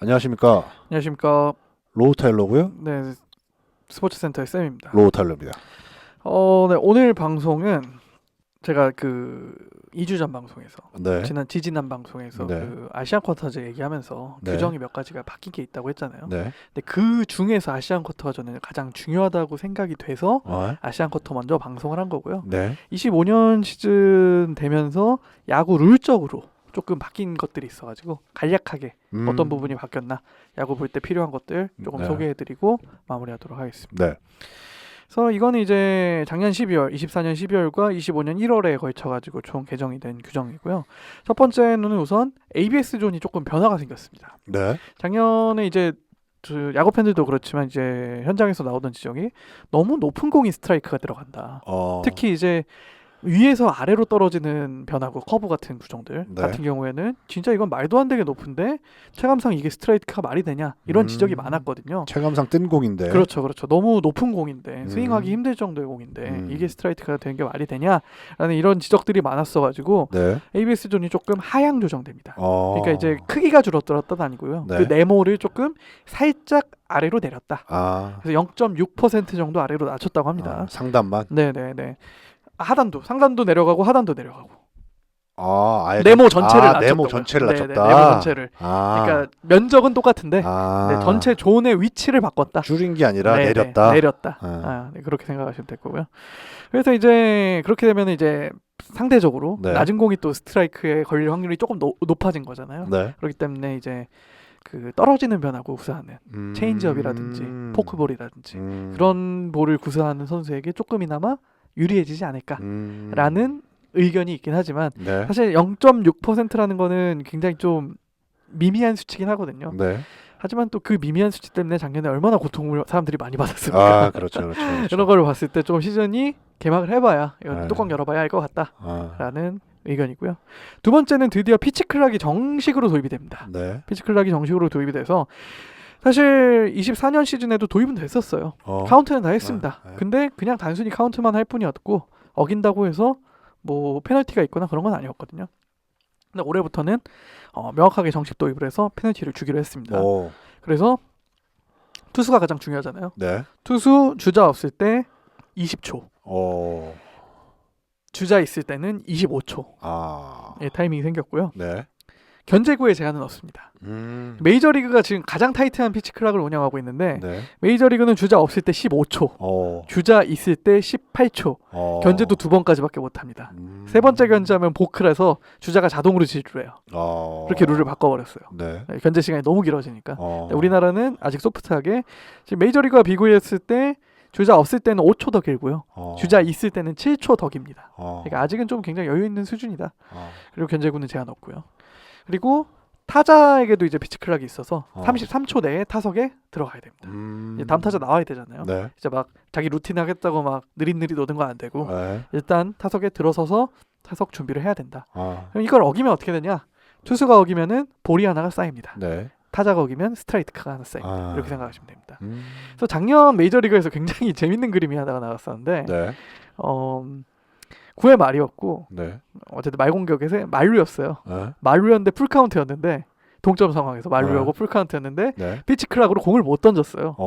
안녕하십니까. 안녕하십니까. 로우 타일러고요. 네, 스포츠센터의 쌤입니다. 로우 타일러입니다. 네, 오늘 방송은 제가 그 2주 전 방송에서 네. 지난 방송에서 네. 그 아시안 쿼터제 얘기하면서 네. 규정이 몇 가지가 바뀐 게 있다고 했잖아요. 네. 근데 그 중에서 아시안 쿼터가 저는 가장 중요하다고 생각이 돼서 아시안 쿼터 먼저 방송을 한 거고요. 네. 25년 시즌 되면서 야구 룰적으로 조금 바뀐 것들이 있어가지고 간략하게 어떤 부분이 바뀌었나 야구 볼 때 필요한 것들 조금 네. 소개해드리고 마무리하도록 하겠습니다. 네. 그래서 이거는 이제 작년 12월, 24년 12월과 25년 1월에 걸쳐가지고 총 개정이 된 규정이고요. 첫 번째는 우선 ABS 존이 조금 변화가 생겼습니다. 네. 작년에 이제 그 야구 팬들도 그렇지만 이제 현장에서 나오던 지적이 너무 높은 공이 스트라이크가 들어간다. 특히 이제 위에서 아래로 떨어지는 변화구, 커브 같은 구종들 네. 같은 경우에는 진짜 이건 말도 안 되게 높은데 체감상 이게 스트라이크가 말이 되냐 이런 지적이 많았거든요. 체감상 뜬 공인데. 그렇죠. 너무 높은 공인데 스윙하기 힘들 정도의 공인데 이게 스트라이크가 되는 게 말이 되냐라는 이런 지적들이 많았어가지고 네. ABS 존이 조금 하향 조정됩니다. 그러니까 그러니까 이제 크기가 줄었다는 아니고요. 네. 그 네모를 조금 살짝 아래로 내렸다. 그래서 0.6% 정도 아래로 낮췄다고 합니다. 상단만. 네네네. 상단도 내려가고 하단도 내려가고. 아예 네모 전체를 낮췄다고요. 네모 전체를 낮췄다. 네모 전체를. 그러니까 면적은 똑같은데 네, 전체 존의 위치를 바꿨다. 줄인 게 아니라 네네, 내렸다. 내렸다. 네, 그렇게 생각하시면 될 거고요. 그래서 이제 그렇게 되면 이제 상대적으로 네. 낮은 공이 또 스트라이크에 걸릴 확률이 조금 높아진 거잖아요. 네. 그렇기 때문에 이제 그 떨어지는 변화구 구사하는 체인지업이라든지 포크볼이라든지 그런 볼을 구사하는 선수에게 조금이나마 유리해지지 않을까라는 의견이 있긴 하지만 네. 사실 0.6%라는 거는 굉장히 좀 미미한 수치긴 하거든요. 네. 하지만 또 그 미미한 수치 때문에 작년에 얼마나 고통을 사람들이 많이 받았습니까? 그렇죠. 이런 걸 봤을 때 좀 시즌이 개막을 해봐야 네. 뚜껑 열어봐야 할 것 같다라는 의견이고요. 두 번째는 드디어 피치 클락이 정식으로 도입이 됩니다. 네. 피치 클락이 정식으로 도입이 돼서 사실 24년 시즌에도 도입은 됐었어요. 카운트는 다 했습니다. 네. 근데 그냥 단순히 카운트만 할 뿐이었고 어긴다고 해서 뭐 페널티가 있거나 그런 건 아니었거든요. 근데 올해부터는 명확하게 정식 도입을 해서 페널티를 주기로 했습니다. 그래서 투수가 가장 중요하잖아요. 네. 투수 주자 없을 때 20초. 주자 있을 때는 25초. 예, 타이밍이 생겼고요. 네. 견제구의 제한은 없습니다. 메이저리그가 지금 가장 타이트한 피치 클락을 운영하고 있는데 네. 메이저리그는 주자 없을 때 15초, 주자 있을 때 18초, 견제도 2번까지밖에 못합니다. 세 번째 견제하면 보크라서 주자가 자동으로 질주를 해요. 그렇게 룰을 바꿔버렸어요. 네. 견제 시간이 너무 길어지니까. 우리나라는 아직 소프트하게 지금 메이저리그와 비교했을 때 주자 없을 때는 5초 더 길고요. 주자 있을 때는 7초 더 깁니다. 그러니까 아직은 좀 굉장히 여유 있는 수준이다. 그리고 견제구는 제한 없고요. 그리고 타자에게도 이제 피치 클락이 있어서 33초 내에 타석에 들어가야 됩니다. 이제 다음 타자 나와야 되잖아요. 네. 이제 막 자기 루틴 하겠다고 막 느릿느릿 오는 건 안 되고 네. 일단 타석에 들어서서 타석 준비를 해야 된다. 그럼 이걸 어기면 어떻게 되냐? 투수가 어기면은 볼이 하나가 쌓입니다. 네. 타자가 어기면 스트라이크가 하나 쌓입니다. 이렇게 생각하시면 됩니다. 음. 그래서 작년 메이저리그에서 굉장히 재밌는 그림이 하나가 나왔었는데 네. 9회 말이었고 네. 어쨌든 말 공격에서 만루였어요. 네. 만루였는데 풀카운트였는데 동점 상황에서 만루하고 풀카운트였는데 네. 피치클락으로 공을 못 던졌어요.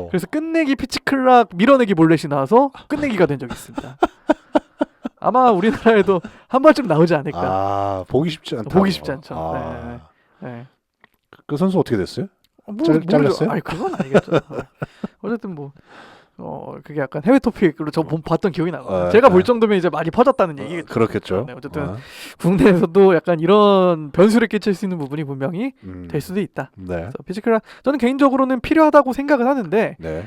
그래서 끝내기 피치클락 밀어내기 볼넷이 나와서 끝내기가 된 적이 있습니다. 아마 우리나라에도 한 번쯤 나오지 않을까. 보기 쉽지 않다. 보기 쉽지 않죠. 네. 그 선수 어떻게 됐어요? 잘렸어요? 아니 그건 아니겠죠. 어쨌든 뭐 그게 약간 해외 토픽으로 저 봤던 기억이 나요. 제가 볼 정도면 이제 많이 퍼졌다는 얘기겠죠. 그렇겠죠. 네, 어쨌든 국내에서도 약간 이런 변수를 끼칠 수 있는 부분이 분명히 될 수도 있다. 네. 그래서 피치클락 저는 개인적으로는 필요하다고 생각을 하는데 네.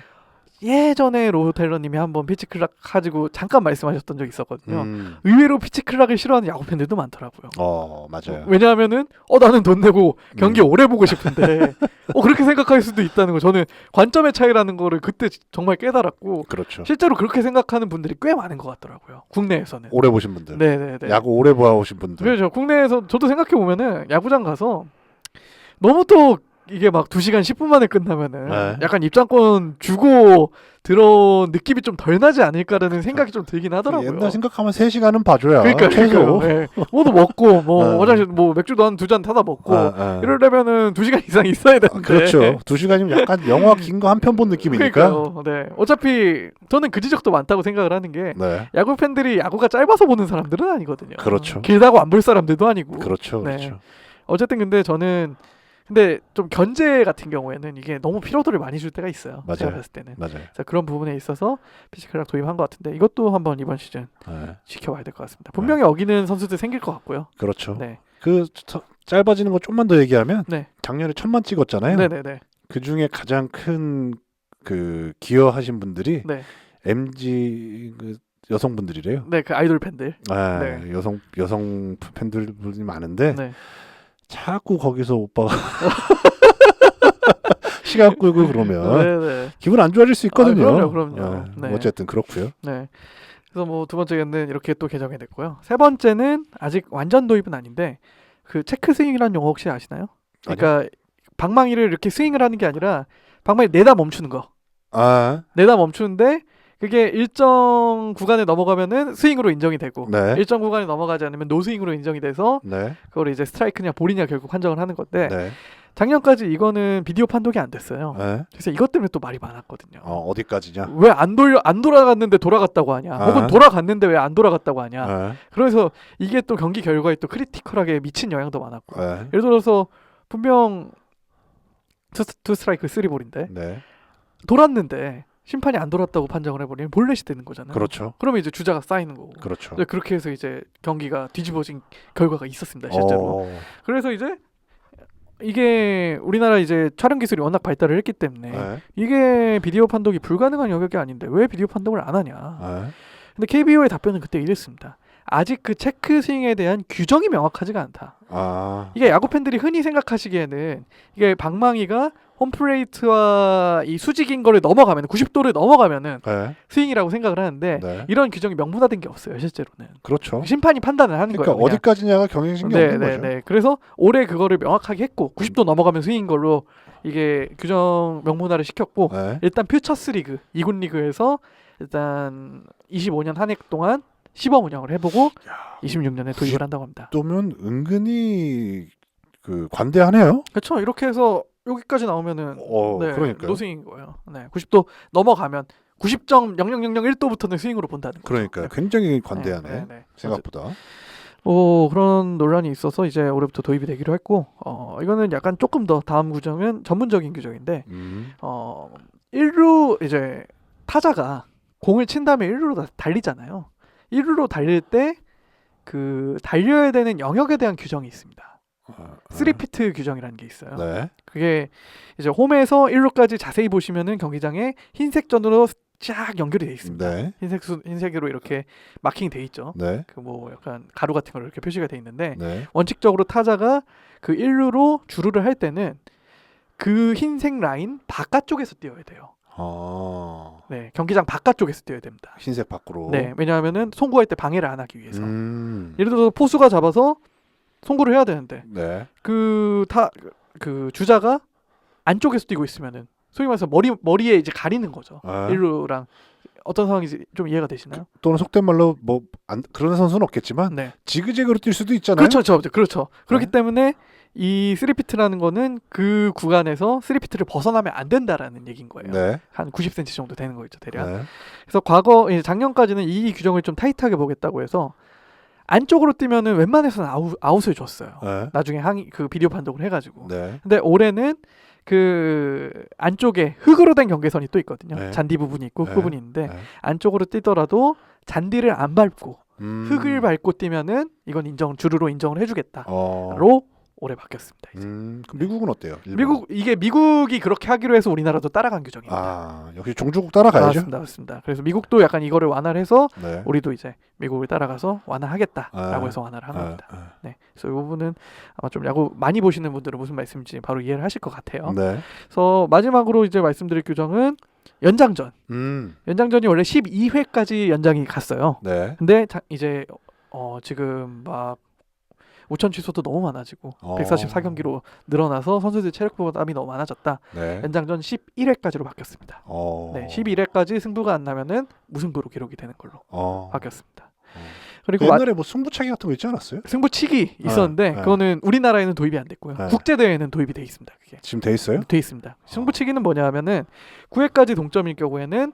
예전에 로우 테일러님이 한번 피치클락 가지고 잠깐 말씀하셨던 적이 있었거든요. 의외로 피치클락을 싫어하는 야구 팬들도 많더라고요. 맞아요. 왜냐하면은 나는 돈 내고 경기 오래 보고 싶은데 그렇게 생각할 수도 있다는 거. 저는 관점의 차이라는 거를 그때 정말 깨달았고 그렇죠. 실제로 그렇게 생각하는 분들이 꽤 많은 것 같더라고요. 국내에서는. 오래 보신 분들. 네네네. 야구 오래 봐오신 분들. 그렇죠. 국내에서 저도 생각해 보면은 야구장 가서 너무 또 이게 막 2시간 10분 만에 끝나면은 네. 약간 입장권 주고 들어온 느낌이 좀 덜 나지 않을까라는 생각이 좀 들긴 하더라고요. 옛날 생각하면 3시간은 봐줘야 그러니까 최소. 네. 뭐도 먹고 뭐 네. 화장실 뭐 맥주도 한 2잔 타다 먹고 네. 이러려면은 2시간 이상 있어야 되는데. 그렇죠. 2시간이면 약간 영화 긴 거 한 편 본 느낌이니까. 그러니까요. 네. 어차피 저는 그 지적도 많다고 생각을 하는 게 네. 야구 팬들이 야구가 짧아서 보는 사람들은 아니거든요. 그렇죠. 길다고 안 볼 사람들도 아니고. 그렇죠. 네. 그렇죠. 어쨌든 근데 저는 좀 견제 같은 경우에는 이게 너무 피로도를 많이 줄 때가 있어요. 맞아요. 제가 봤을 때는. 맞아요. 그래서 그런 부분에 있어서 피지컬락 도입한 것 같은데 이것도 한번 이번 시즌 네. 지켜봐야 될 것 같습니다. 분명히 어기는 선수들 생길 것 같고요. 그렇죠. 네. 짧아지는 거 좀만 더 얘기하면 네. 작년에 1000만 찍었잖아요. 네네네. 그 중에 가장 큰 기여하신 분들이 네. MG 여성분들이래요. 네, 그 아이돌 팬들. 네. 여성 팬들이 많은데 네. 자꾸 거기서 오빠가 시간 끌고 그러면 네네. 기분 안 좋아질 수 있거든요. 그럼요. 네. 어쨌든 그렇고요. 네. 그래서 뭐 두 번째는 이렇게 또 개정이 됐고요. 세 번째는 아직 완전 도입은 아닌데 그 체크 스윙이라는 용어 혹시 아시나요? 그러니까 방망이를 이렇게 스윙을 하는 게 아니라 방망이 내다 멈추는 거. 내다 멈추는데 그게 일정 구간에 넘어가면은 스윙으로 인정이 되고 네. 일정 구간에 넘어가지 않으면 노스윙으로 인정이 돼서 네. 그걸 이제 스트라이크냐 볼이냐 결국 판정을 하는 건데 네. 작년까지 이거는 비디오 판독이 안 됐어요. 네. 그래서 이것 때문에 또 말이 많았거든요. 어디까지냐? 왜 안 돌아갔는데 돌아갔다고 하냐? 혹은 돌아갔는데 왜 안 돌아갔다고 하냐? 그래서 이게 또 경기 결과에 또 크리티컬하게 미친 영향도 많았고. 예를 들어서 분명 투 스트라이크 3볼인데 네. 돌았는데 심판이 안 돌았다고 판정을 해버리면 볼넷이 되는 거잖아요. 그렇죠. 그러면 이제 주자가 쌓이는 거고. 그렇죠. 그렇게 해서 이제 경기가 뒤집어진 결과가 있었습니다. 실제로. 그래서 이제 이게 우리나라 이제 촬영 기술이 워낙 발달을 했기 때문에 이게 비디오 판독이 불가능한 영역이 아닌데 왜 비디오 판독을 안 하냐. 근데 KBO의 답변은 그때 이랬습니다. 아직 그 체크 스윙에 대한 규정이 명확하지가 않다. 이게 야구 팬들이 흔히 생각하시기에는 이게 방망이가 홈플레이트와 이 수직인 거를 넘어가면 90도를 넘어가면은 스윙이라고 생각을 하는데 이런 규정이 명문화된 게 없어요. 실제로는. 그렇죠. 심판이 판단을 하는 그러니까 거예요. 어디까지냐가 경쟁심이 없는 거죠. 네. 그래서 올해 그거를 명확하게 했고 90도 넘어가면 스윙인 걸로 이게 규정 명문화를 시켰고 일단 퓨처스 리그 2군 리그에서 일단 25년 한 해 동안 시범 운영을 해보고 26년에 도입을 한다고 합니다. 또면 은근히 관대하네요. 그렇죠. 이렇게 해서 여기까지 나오면은 그러니까요. 노스윙인 거예요. 네, 90도 넘어가면 90.0001도부터는 스윙으로 본다는 거죠. 그러니까 굉장히 관대하네. 생각보다. 그런 논란이 있어서 이제 올해부터 도입이 되기로 했고 이거는 약간 조금 더 다음 규정은 전문적인 규정인데 1루 이제 타자가 공을 친 다음에 1루로 달리잖아요. 1루로 달릴 때 그 달려야 되는 영역에 대한 규정이 있습니다. 3피트 규정이라는 게 있어요. 그게 이제 홈에서 1루까지 자세히 보시면은 경기장에 흰색 전으로 쫙 연결이 돼 있습니다. 흰색으로 이렇게 마킹이 돼 있죠. 그 뭐 약간 가루 같은 걸로 이렇게 표시가 돼 있는데 원칙적으로 타자가 그 1루로 주루를 할 때는 그 흰색 라인 바깥쪽에서 뛰어야 돼요. 네, 경기장 바깥쪽에서 뛰어야 됩니다. 흰색 밖으로. 네, 왜냐하면은 송구할 때 방해를 안 하기 위해서. 예를 들어서 포수가 잡아서 송구를 해야 되는데 그 주자가 안쪽에서 뛰고 있으면은 소위 말해서 머리에 이제 가리는 거죠. 1루랑 어떤 상황인지 좀 이해가 되시나요? 또는 속된 말로 그런 선수는 없겠지만 지그재그로 뛸 수도 있잖아요. 그렇죠. 그렇기 때문에 이 3피트라는 거는 그 구간에서 3피트를 벗어나면 안 된다라는 얘기인 거예요. 한 90cm 정도 되는 거죠, 대략. 그래서 작년까지는 이 규정을 좀 타이트하게 보겠다고 해서 안쪽으로 뛰면은 웬만해서는 아웃을 줬어요. 나중에 그 비디오 판독을 해가지고. 근데 올해는 그 안쪽에 흙으로 된 경계선이 또 있거든요. 잔디 부분이 있고 흙 부분이 있는데 안쪽으로 뛰더라도 잔디를 안 밟고 흙을 밟고 뛰면은 이건 주루로 인정을 해주겠다로 올해 바뀌었습니다. 이제. 그럼 미국은 어때요? 미국이 그렇게 하기로 해서 우리나라도 따라간 규정입니다. 역시 종주국 따라가야죠. 맞습니다. 그래서 미국도 약간 이거를 완화를 해서 우리도 이제 미국을 따라가서 완화하겠다라고 해서 완화를 한 겁니다. 네, 그래서 이 부분은 아마 좀 야구 많이 보시는 분들은 무슨 말씀인지 바로 이해를 하실 것 같아요. 그래서 마지막으로 이제 말씀드릴 규정은 연장전. 연장전이 원래 12회까지 연장이 갔어요. 근데 이제 지금 막 우천 취소도 너무 많아지고 144경기로 늘어나서 선수들 체력 부담이 너무 많아졌다. 네. 연장전 11회까지로 바뀌었습니다. 네, 11회까지 승부가 안 나면은 무승부로 기록이 되는 걸로 바뀌었습니다. 그리고 옛날에 뭐 승부차기 같은 거 있지 않았어요? 승부치기 있었는데 그거는 우리나라에는 도입이 안 됐고요. 국제 대회에는 도입이 돼 있습니다. 그게 지금 돼 있어요? 돼 있습니다. 승부치기는 뭐냐면은 9회까지 동점일 경우에는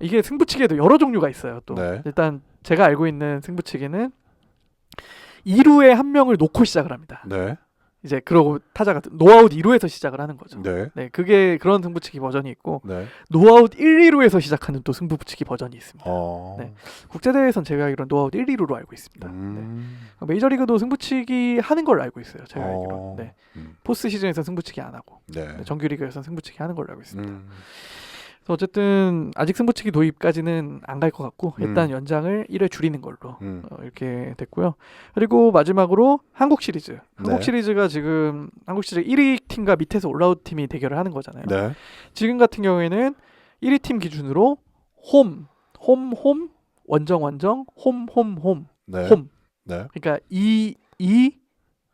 이게 승부치기에도 여러 종류가 있어요. 또 일단 제가 알고 있는 승부치기는 2루에 한 명을 놓고 시작을 합니다. 네. 이제 그러고 타자가 노아웃 2루에서 시작을 하는 거죠. 네. 네, 그게 그런 승부치기 버전이 있고 네. 노아웃 1, 2루에서 시작하는 또 승부치기 버전이 있습니다. 네. 국제대회에선 제가 알기로는 노아웃 1, 2루로 알고 있습니다. 네. 메이저리그도 승부치기 하는 걸로 알고 있어요. 제가 알기로. 네. 포스트 시즌에서 승부치기 안 하고 네, 정규리그에서 승부치기 하는 걸로 알고 있습니다. 그래서 어쨌든 아직 승부치기 도입까지는 안 갈 것 같고 일단 연장을 1회 줄이는 걸로 이렇게 됐고요. 그리고 마지막으로 한국 시리즈. 한국 시리즈가 지금 한국 시리즈 1위 팀과 밑에서 올라온 팀이 대결을 하는 거잖아요. 네. 지금 같은 경우에는 1위 팀 기준으로 홈, 원정, 홈. 네. 홈. 네. 그러니까 2,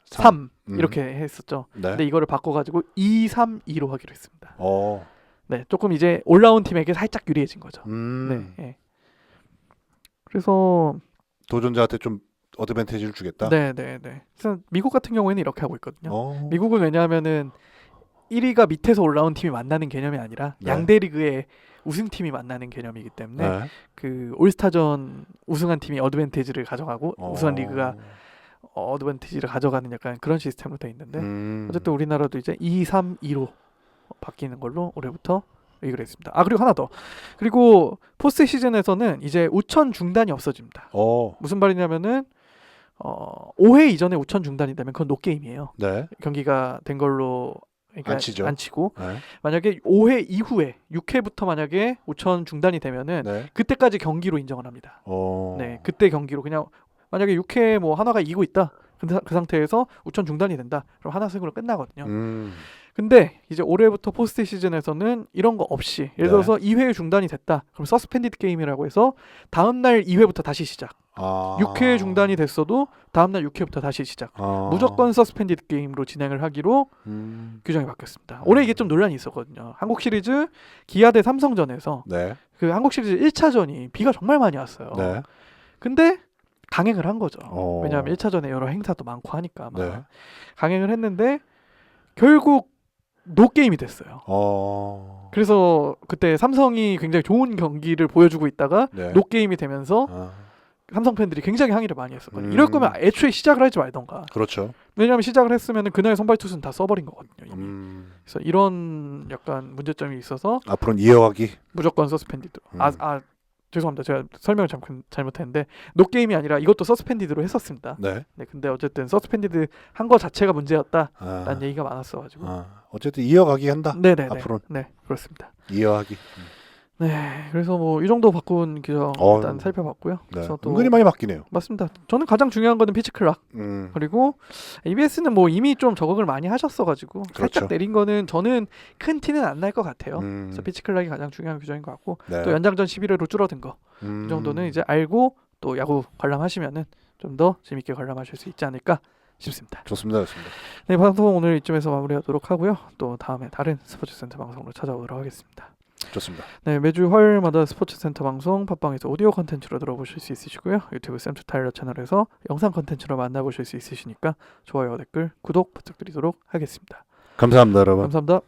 3 이렇게 했었죠. 네. 근데 이거를 바꿔가지고 2, 3, 2로 하기로 했습니다. 네, 조금 이제 올라온 팀에게 살짝 유리해진 거죠. 네. 그래서 도전자한테 좀 어드밴티지를 주겠다. 네. 그래서 미국 같은 경우에는 이렇게 하고 있거든요. 미국은 왜냐하면은 1위가 밑에서 올라온 팀이 만나는 개념이 아니라 양대 리그의 우승팀이 만나는 개념이기 때문에 그 올스타전 우승한 팀이 어드밴티지를 가져가고 우승한 리그가 어드밴티지를 가져가는 약간 그런 시스템으로 돼 있는데 어쨌든 우리나라도 이제 2, 3, 2로 바뀌는 걸로 올해부터 얘기를 했습니다. 그리고 하나 더. 그리고 포스트 시즌에서는 이제 우천 중단이 없어집니다. 무슨 말이냐면은 5회 이전에 우천 중단이 되면 그건 노게임이에요. 네. 경기가 된 걸로 그러니까 안 치고 만약에 5회 이후에 6회부터 만약에 우천 중단이 되면은 그때까지 경기로 인정을 합니다. 네, 그때 경기로 그냥 만약에 6회 뭐 한화가 이기고 있다. 그 상태에서 우천 중단이 된다. 그럼 하나 승으로 끝나거든요. 근데 이제 올해부터 포스트 시즌에서는 이런 거 없이 예를 들어서 2회 중단이 됐다. 그럼 서스펜디드 게임이라고 해서 다음 날 2회부터 다시 시작. 6회 중단이 됐어도 다음 날 6회부터 다시 시작. 무조건 서스펜디드 게임으로 진행을 하기로 규정이 바뀌었습니다. 올해 이게 좀 논란이 있었거든요. 한국 시리즈 기아 대 삼성전에서 그 한국 시리즈 1차전이 비가 정말 많이 왔어요. 근데 강행을 한 거죠. 왜냐하면 1차전에 여러 행사도 많고 하니까 강행을 했는데 결국 노게임이 됐어요. 그래서 그때 삼성이 굉장히 좋은 경기를 보여주고 있다가 노게임이 되면서 삼성 팬들이 굉장히 항의를 많이 했었거든요. 이럴 거면 애초에 시작을 하지 말던가. 그렇죠. 왜냐하면 시작을 했으면 그날 선발 투수는 다 써버린 거거든요. 이미. 그래서 이런 약간 문제점이 있어서 앞으로는 이어가기. 무조건 서스펜디드. 죄송합니다. 제가 설명을 잘못했는데 노게임이 아니라 이것도 서스펜디드로 했었습니다. 네. 근데 어쨌든 서스펜디드 한 거 자체가 문제였다라는 얘기가 많았어가지고. 어쨌든 이어가기 한다. 네네. 앞으로. 네, 그렇습니다. 이어가기. 네, 그래서 뭐 이 정도 바꾼 규정 일단 살펴봤고요. 그래서 또 은근히 많이 바뀌네요. 맞습니다. 저는 가장 중요한 거는 피치 클락. 그리고 ABS는 뭐 이미 좀 적응을 많이 하셨어가지고 살짝 내린 거는 저는 큰 티는 안 날 것 같아요. 그래서 피치 클락이 가장 중요한 규정인 것 같고 또 연장전 11회로 줄어든 거 이 정도는 이제 알고 또 야구 관람하시면은 좀 더 재밌게 관람하실 수 있지 않을까 싶습니다. 좋습니다. 네, 방송 오늘 이쯤에서 마무리하도록 하고요. 또 다음에 다른 스포츠센터 방송으로 찾아오도록 하겠습니다. 좋습니다. 네, 매주 화요일마다 스포츠센터 방송 팟빵에서 오디오 컨텐츠로 들어보실 수 있으시고요. 유튜브 샘투 타일러 채널에서 영상 컨텐츠로 만나보실 수 있으시니까 좋아요, 댓글, 구독 부탁드리도록 하겠습니다. 감사합니다, 여러분. 감사합니다.